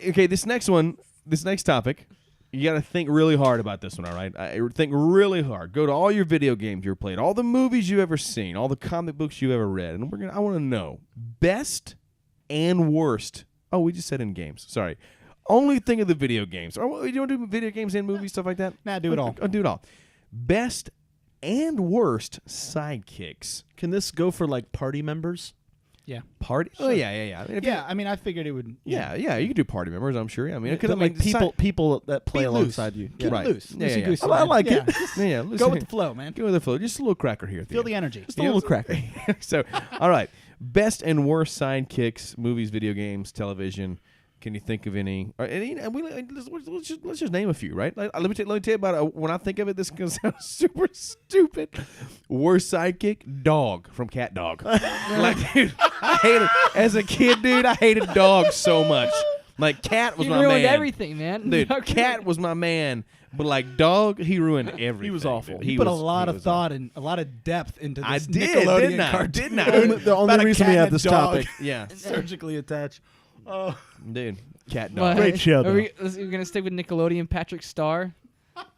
Okay. This next topic, you got to think really hard about this one. All right, think really hard. Go to all your video games you've played, all the movies you've ever seen, all the comic books you've ever read, and I want to know best and worst. Oh, we just said in games. Sorry. Only think of the video games. Or you want to do video games and movies, stuff like that? Nah, do it all. Do it all. Best and worst sidekicks. Can this go for like party members? Yeah. Party? Sure. Oh, yeah. Yeah, I mean, I figured it would. Yeah, you could do party members, I'm sure. I mean, Because like people that play alongside you. Keep it loose. Yeah. I like it. Yeah, Go with the flow, man. Go with the flow. Just a little cracker here. Feel the energy. Just a little cracker. So, all right. Best and worst sidekicks, movies, video games, television. Can you think of any? Let's just name a few, right? Let me tell you about it. When I think of it, this is going to sound super stupid. Worst sidekick, dog from Cat Dog. Like, dude, I hated as a kid, dude. I hated dogs so much. Like, Cat was my man. He ruined everything, man. Dude, Cat was my man. But like Dog, he ruined everything. He was awful. He put a lot of thought and a lot of depth into this Nickelodeon cartoon. Didn't I? The only reason we have this topic. Yeah. Surgically attached. Oh, dude. Cat Dog. Great show, Are we going to stick with Nickelodeon Patrick Star?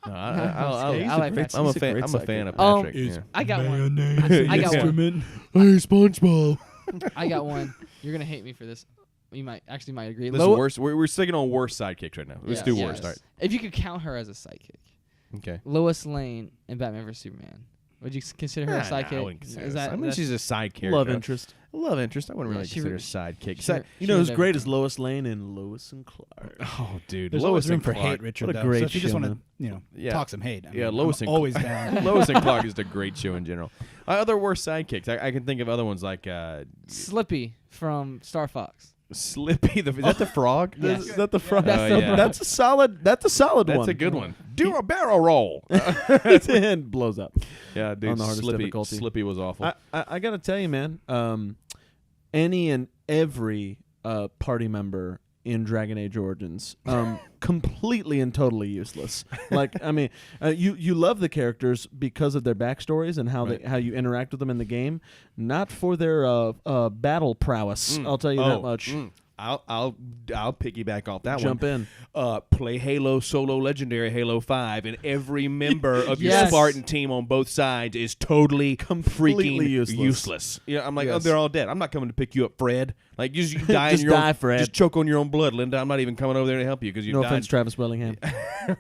No, I like Patrick. I'm a fan of Patrick. Yeah. I got one. I got one. Hey, SpongeBob. I got one. You're going to hate me for this. You might agree. Listen, worst. We're sticking on worst sidekicks right now. Let's do worst. All right. If you could count her as a sidekick. Okay. Lois Lane in Batman vs Superman. Would you consider her a sidekick? I wouldn't consider her. I mean, she's a side character. love interest. I wouldn't really consider her a sidekick. You know who's great is Lois Lane in Lois and Clark. Oh, dude. There's Lois always room and for Clark. hate, Richard. What a though. great So if you just show, want man. to, talk some hate. I mean, Lois I'm and always down. Lois and Clark is a great show in general. Other worst sidekicks. I can think of other ones like Slippy from Star Fox. Slippy. Is that the frog? Yes. Is that the frog? That's a solid. That's a solid one. That's a good one. Do a barrel roll. And blows up. Yeah, dude. On the hardest difficulty. Slippy was awful. I got to tell you, man. Any and every party member in Dragon Age Origins, completely and totally useless. Like, I mean, you love the characters because of their backstories and how you interact with them in the game, not for their battle prowess. I'll tell you that much. I'll piggyback off that Jump one. Play Halo Solo Legendary Halo 5, and every member of your Yes. Spartan team on both sides is totally Completely freaking useless. Yeah, I'm like, Yes. they're all dead. I'm not coming to pick you up, Fred. Like, you die Just in your die, own, Fred. Just choke on your own blood, Linda. I'm not even coming over there to help you because you No died. offense, Travis Wellingham.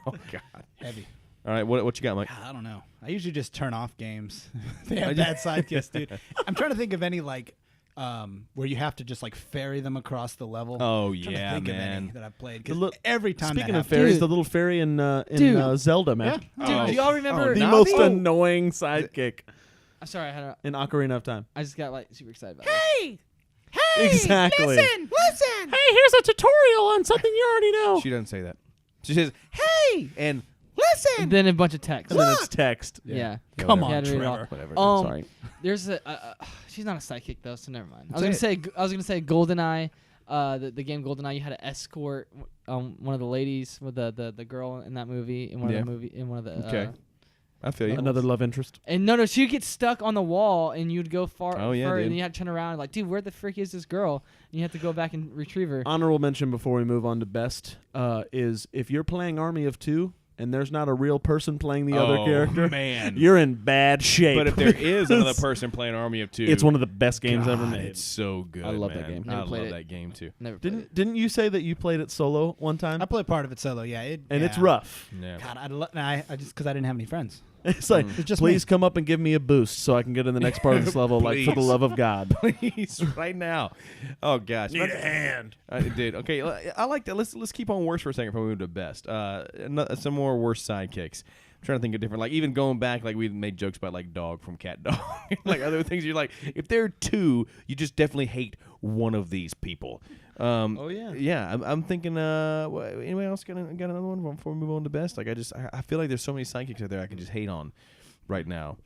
Oh God. Heavy. All right, what you got, Mike? I don't know. I usually just turn off games. They have bad sidekicks, dude. I'm trying to think of any like where you have to just like ferry them across the level. Oh I'm trying yeah, to think of man. any that I've played. Because every time Speaking that of fairies, Dude. the little fairy in Dude. Zelda, man. Yeah. Dude, do y'all remember? The Navi? most annoying sidekick I'm sorry, in Ocarina of Time. I just got like super excited about Hey, Exactly. listen. Hey, here's a tutorial on something you already know. She doesn't say that. She says, "Hey," and it. And then a bunch of text. And then it's text. Yeah. Come Yeah, on, to read it all. Trevor. whatever. Sorry. There's a she's not a sidekick though, so never mind. I was Say gonna say GoldenEye, the game GoldenEye. You had to escort one of the ladies with the girl in that movie in one of the Okay. I feel you. Another love interest. And no, she would get stuck on the wall, and you'd go far, Oh, yeah, dude. and you had to turn around, like, dude, where the frick is this girl? And you have to go back and retrieve her. Honorable mention before we move on to best is if you're playing Army of Two and there's not a real person playing the other character, man. you're in bad shape. But if there is another person playing Army of Two, it's one of the best games ever God, made. It's so good. I love that man. game. Never I played love it. that game too. Never played it. Didn't you say that you played it solo one time? I played part of it solo. Yeah, It's rough. Yeah. God, I just because I didn't have any friends. It's like, It's just please come up and give me a boost so I can get in the next part of this level. Like, for the Please. love of God. Please, right now. Oh gosh, Need a hand. dude. Okay, I like that. Let's keep on worst for a second before we move to best. Some more worst sidekicks. I'm trying to think of different, like even going back, like we made jokes about like Dog from Cat Dog, like other things. You're like, if there are two, you just definitely hate one of these people. Oh, yeah. Yeah. I'm thinking. Anybody else got another one before we move on to best? Like I feel like there's so many sidekicks out there I can just hate on right now.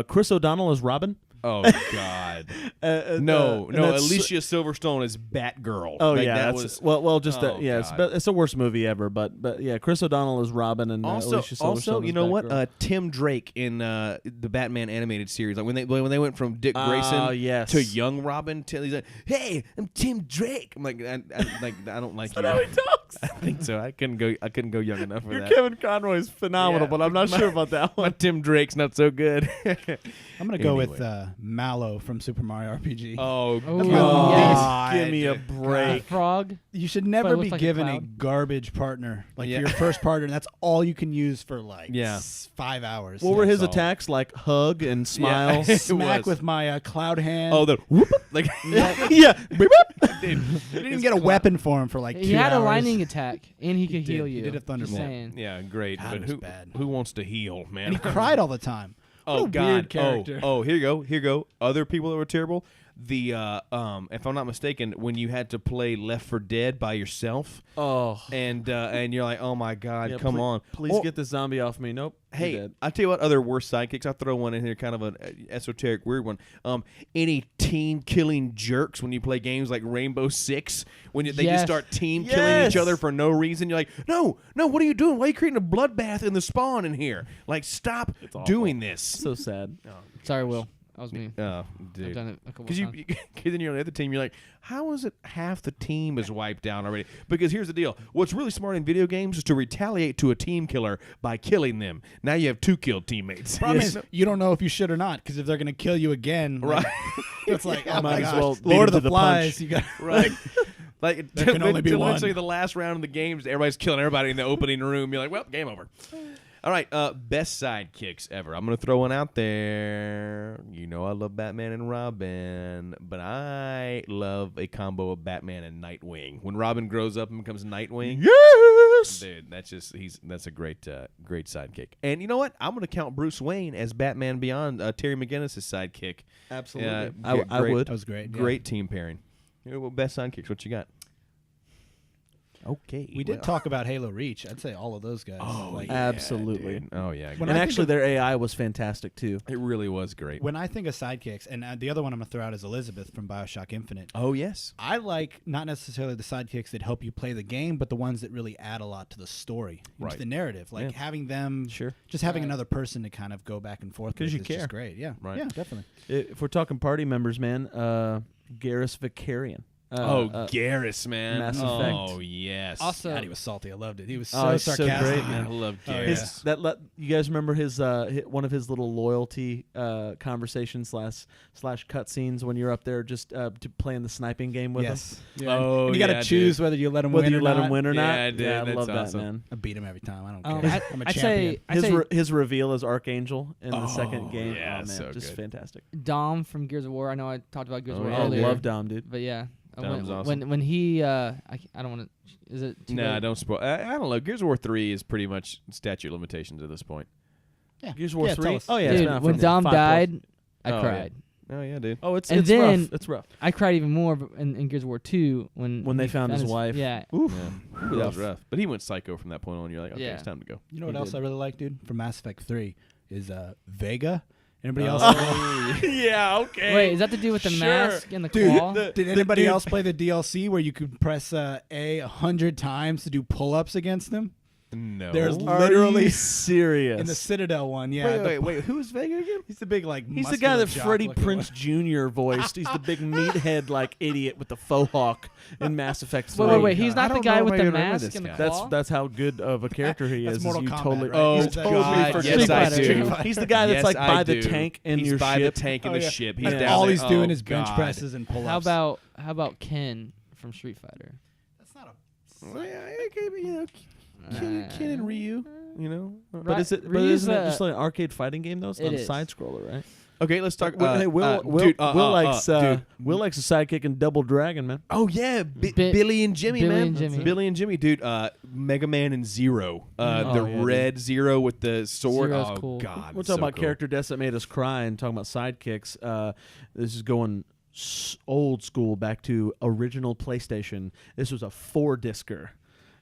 Chris O'Donnell as Robin. Oh God. No, that's- Alicia Silverstone is Batgirl. Oh Like, yeah, that that's, was just oh, God. it's the worst movie ever. But yeah, Chris O'Donnell is Robin and Alicia Silverstone also, you is know what? Batgirl. Tim Drake in the Batman animated series, like when they went from Dick Grayson yes. to young Robin, he's like, "Hey, I'm Tim Drake." I'm like, I don't like you. how he talks. I think so. I couldn't go young enough for Your that. Kevin Conroy's phenomenal, Yeah, but I'm not sure about that My one. Tim Drake's not so good. I'm gonna go with Anyway. Mallow from Super Mario RPG. Oh, Oh, God. Give me a God. break. Frog. You should But never it looks be like a given a cloud. garbage partner, like Yeah. your first partner, and that's all you can use for like Yeah. 5 hours. What were his That's all. attacks? Like hug and smile? It Smack was. with my cloud hand. Oh, the whoop, like yeah. dude, I didn't even get a weapon for him for like 2 He had hours. a lightning attack, and he could did. heal He you. did a Just thunderbolt. saying. Yeah, great. God, But it was who bad. who wants to heal, man? And he cried all the time. Oh What a God! weird character. Oh, here you go. Other people that were terrible. The if I'm not mistaken, when you had to play Left 4 Dead by yourself, Oh. and you're like, oh my God, Yeah, come on, Please Or- get this zombie off me. Nope. he Hey, did. I tell you what, other worst sidekicks. I'll throw one in here, kind of an esoteric, weird one. Any team killing jerks when you play games like Rainbow Six, when they just Yes. start team killing each Yes. other for no reason. You're like, no, what are you doing? Why are you creating a bloodbath in the spawn in here? Like, stop doing this. So sad. Sorry, Will. That was me. Oh, I've dude. done it a couple Because times. then you're on the other team. You're like, how is it half the team is wiped out already? Because here's the deal: what's really smart in video games is to retaliate to a team killer by killing them. Now you have 2 killed teammates. Problem is, you don't know if you should or not, because if they're gonna kill you again, like, Right. it's like, oh Might my as gosh, well beat Lord him of to the the punch. Flies. You got Right. Like There can only be one. Literally the last round of the games, everybody's killing everybody in the opening room. You're like, well, game over. All right, best sidekicks ever. I'm gonna throw one out there. You know I love Batman and Robin, but I love a combo of Batman and Nightwing. When Robin grows up and becomes Nightwing, Yes. dude, that's a great sidekick. And you know what? I'm gonna count Bruce Wayne as Batman Beyond, Terry McGinnis' sidekick. Absolutely. Yeah, I great. would. that was great. yeah. Great team pairing. Well, best sidekicks. What you got? Okay, We did talk about Halo Reach. I'd say all of those guys. Oh, Like, yeah, Absolutely. dude. Oh yeah, When And I think actually, of- their AI was fantastic too. it really was great. When I think of sidekicks, and the other one I'm gonna throw out is Elizabeth from Bioshock Infinite. Oh yes, I like not necessarily the sidekicks that help you play the game, but the ones that really add a lot to the story, Right. to the narrative. Like Yeah. having them, Sure. just having Right. another person to kind of go back and forth 'Cause with you is care. just great. Yeah, Right. yeah, definitely. If we're talking party members, man, Garrus Vicarian. Garrus, man. Mass Oh Effect. yes. Also, God, he was salty. I loved it. He was Oh, so he's so sarcastic. great, I man. love Oh, Garrus. yeah. You guys remember his one of his little loyalty conversations slash cutscenes when you're up there just to playing the sniping game with Yes. him? Yeah. Oh, and you got to yeah, choose dude. whether you let him Whether win you or let not. him win or not? Yeah, dude, I that's love awesome. that, man. I beat him every time. I don't Um, care. I- I'm a I'd champion. say His reveal as Archangel in the second game. yeah, oh man, so just good. fantastic. Dom from Gears of War. I know I talked about Gears of Oh, War yeah, earlier. I love Dom, dude. But yeah, Dom's awesome. when he I don't want to. Is it? Too Nah, late? don't spoil. I don't know. Gears of War 3 is pretty much statute limitations at this point. Yeah. Gears of War Yeah, 3. tell us. Oh yeah, it's Dude, been out when for Dom 5+. died, I Oh, yeah. cried. Oh yeah, dude. Oh, it's And it's then- rough. It's rough. I cried even more in Gears of War 2 when When they he found his wife. Yeah. Oof. Yeah. Ooh, that was rough. But he went psycho from that point on. You're like, okay, Yeah. it's time to go. You know what He else did. I really like, dude? From Mass Effect 3 is Vega. Anybody Oh, else? yeah. Okay. Wait, is that to do with the Sure. mask and the Dude, claw? did anybody else play the DLC where you could press A 100 times to do pull-ups against them? No. There's Are literally you serious? in the Citadel one. Yeah, wait. Who's Vega again? He's the big He's the guy that Freddie looking Prinze Jr. voiced. He's the big meathead like idiot with the faux hawk in Mass Effect 3. Wait. He's I not the don't guy know with if I the remember mask this and the guy. claw. That's how good of a character he That's is. Mortal you Kombat, totally. right? Oh, He's he's that totally guy. for yes, Street I Fighter. do. He's the guy that's Yes, like I by the do. tank in He's your by ship. the tank in Oh, the yeah. ship. He's And down all there. he's doing Oh, is bench God. presses and pull-ups. How about Ken from Street Fighter? That's not Well, yeah, okay, but, you know, Ken and Ryu, you know. But is it? But Ryu's isn't it just like an arcade fighting game though? It's not it a is. side scroller, right? Okay, let's talk. Hey, Will dude, likes dude. Will likes a sidekick in Double Dragon, man. Oh yeah, Billy and Jimmy, Billy man. and Jimmy. Billy and Jimmy, dude. Mega Man and Zero. The Oh, yeah, red Zero with the sword. Zero's oh cool. God, We're so talking about cool. character deaths that made us cry and talking about sidekicks. This is going old school back to original PlayStation. This was a 4-discer.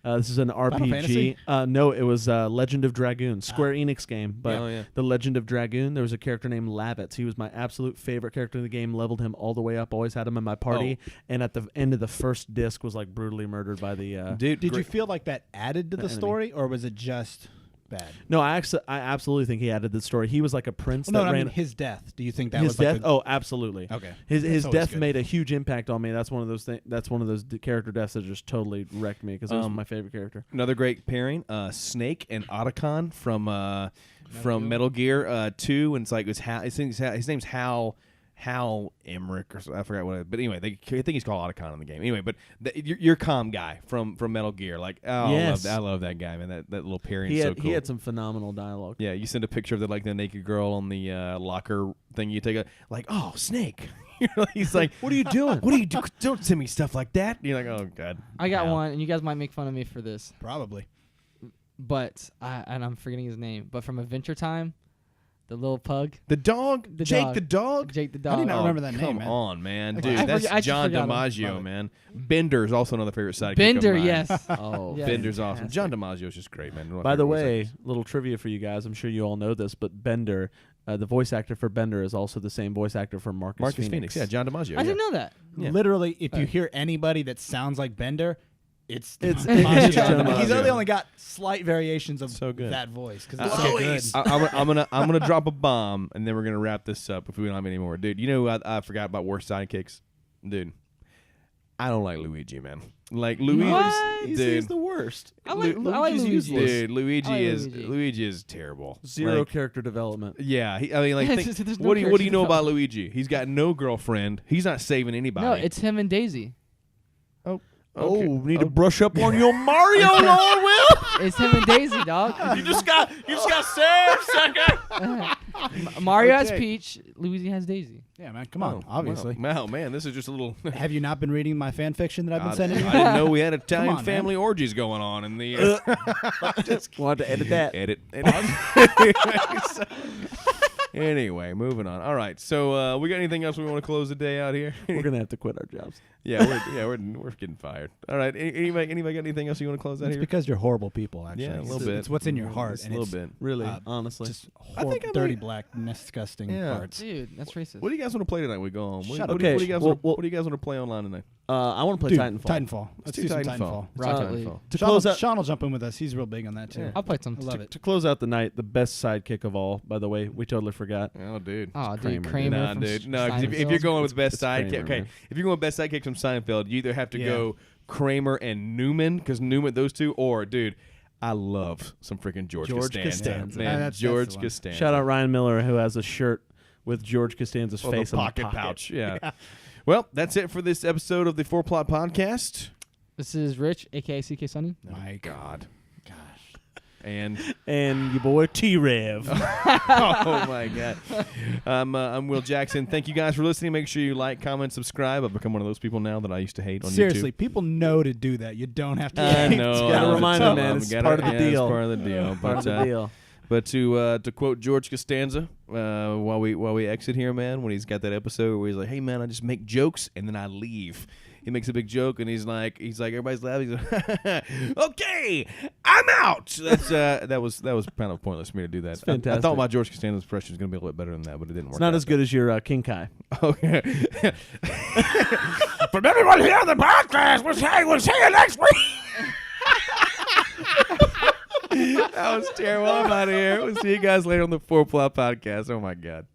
This is an RPG. Fantasy? No, it was Legend of Dragoon, Square Enix game. But Oh, yeah. the Legend of Dragoon, there was a character named Lavitz. He was my absolute favorite character in the game. Leveled him all the way up. Always had him in my party. And at the end of the first disc, was like brutally murdered by the. Dude, Did you feel like that added to the enemy. story, or was it just bad? No, I absolutely think he added the story. He was like a prince No, that I ran. mean his death. Do you think that his was death? like Oh, absolutely. okay? His That's always death good. made a huge impact on me. That's one of those things. That's one of those character deaths that just totally wrecked me because it was my favorite character. Another great pairing, Snake and Otacon from Metal Gear 2, and it's like his name's Hal Emmerich or something. I forgot what. But anyway, I think he's called Otacon in the game. Anyway, but your calm guy from Metal Gear, like Yes. I love that guy, man. That little pairing He is had so cool. he had some phenomenal dialogue. Yeah, you send a picture of the naked girl on the locker thing. You take like, oh, Snake. He's like, What are you doing? what do you do? Don't send me stuff like that. You're like, oh god. I got Wow. one, and you guys might make fun of me for this, Probably. but I'm forgetting his name. But from Adventure Time, the little pug, The dog, The Jake dog. the dog. Jake the How do you dog. not remember that Come name, man? on, man, I dude. forgot- That's I just John forgot him. DiMaggio, Love it. man. Bender's also another favorite sidekick. Bender, of mine. yes. Oh, Yeah. Bender's awesome. fantastic. John DiMaggio's just great, man. One of my By the favorite way, sidekicks. little trivia for you guys. I'm sure you all know this, but Bender, the voice actor for Bender, is also the same voice actor for Marcus Phoenix. Yeah, John DiMaggio. I didn't know that. Yeah. Literally, if you hear anybody that sounds like Bender, it's It's DiMaggio. John He's DiMaggio. only got slight variations of So good. that voice because Okay. it's so good. I'm gonna drop a bomb, and then we're gonna wrap this up if we don't have any more, dude. You know who I forgot about worst sidekicks, dude. I don't like Luigi, man. Like Luigi, What? He's dude. the worst. I like Luigi's Luigi. useless. Dude, Luigi I like is Luigi. terrible. Zero Like, character development. yeah, I mean, like, think, There's no what do you character know about development. Luigi? He's got no girlfriend. He's not saving anybody. No, it's him and Daisy. Oh, Okay. need to brush up on your Mario lore, Will. It's him and Daisy, dog. You just got served, sucker. Mario has Okay. Peach. Luigi has Daisy. Yeah, man, come on. Oh, Obviously. Wow, man, this is just a little. Have you not been reading my fan fiction that I've been sending you? I didn't know we had Italian on, man. family orgies going on in the Wanted to edit that. edit. Anyway, moving on. All right, so we got anything else we want to close the day out here? We're gonna have to quit our jobs. we're getting fired. All right, anybody got anything else you want to close out It's here? because you're horrible people, actually. Yeah, a little It's- bit. It's what's in your heart. Just a and little it's bit. Really, Uh, honestly. Just I think I dirty, might- black, disgusting Yeah. parts. Dude, that's racist. What do you guys want to play tonight? We go home. Shut What, up. what, do you- Okay, what do you guys well, want? well- What do you guys want to play online tonight? I want to play Dude, Titanfall. Titanfall. Let's Let's do do some Titanfall. Titanfall. Rocket League. To Sean, close out, Sean will jump in with us. He's real big on that too. Yeah. I'll play some. I love it. to close out the night, the best sidekick of all. By the way, we totally forgot. Oh, dude. Oh, dude, Kramer, dude. Kramer. Nah, from dude. No, 'cause if you're Seinfeld. going with best it's sidekick, Kramer, okay. man. If you're going with best sidekicks from Seinfeld, you either have to Yeah. go Kramer and Newman, because Newman, those two, or dude, I love some freaking George Costanza. Man, That's George the one. Costanza. Shout out Ryan Miller, who has a shirt with George Costanza's Oh, the face on pocket the pocket pouch. Yeah. Well, that's it for this episode of the Four Plot Podcast. This is Rich, aka CK Sunny. My God. Gosh. And And your boy T-Rev. oh my God. I'm Will Jackson. Thank you guys for listening. Make sure you like, comment, subscribe. I've become one of those people now that I used to hate on Seriously, YouTube. people know to do that. You don't have to. I know. gotta all the remind 'em, time. man, it's Gotta- part of the yeah, deal. It's part of the deal. Part of But, the deal. but to quote George Costanza, while we exit here, man, when he's got that episode where he's like, "Hey, man, I just make jokes and then I leave." He makes a big joke and he's like, everybody's laughing. He's like, "Okay, I'm out." That's that was kind of pointless for me to do that. It's I fantastic. thought my George Costanza impression was gonna be a little bit better than that, but it didn't work. It's not out. as good as your King Kai. Okay. From everyone here on the podcast, we'll see you next week. That was terrible. I'm out of here. We'll see you guys later on the Four Plot Podcast. Oh my God.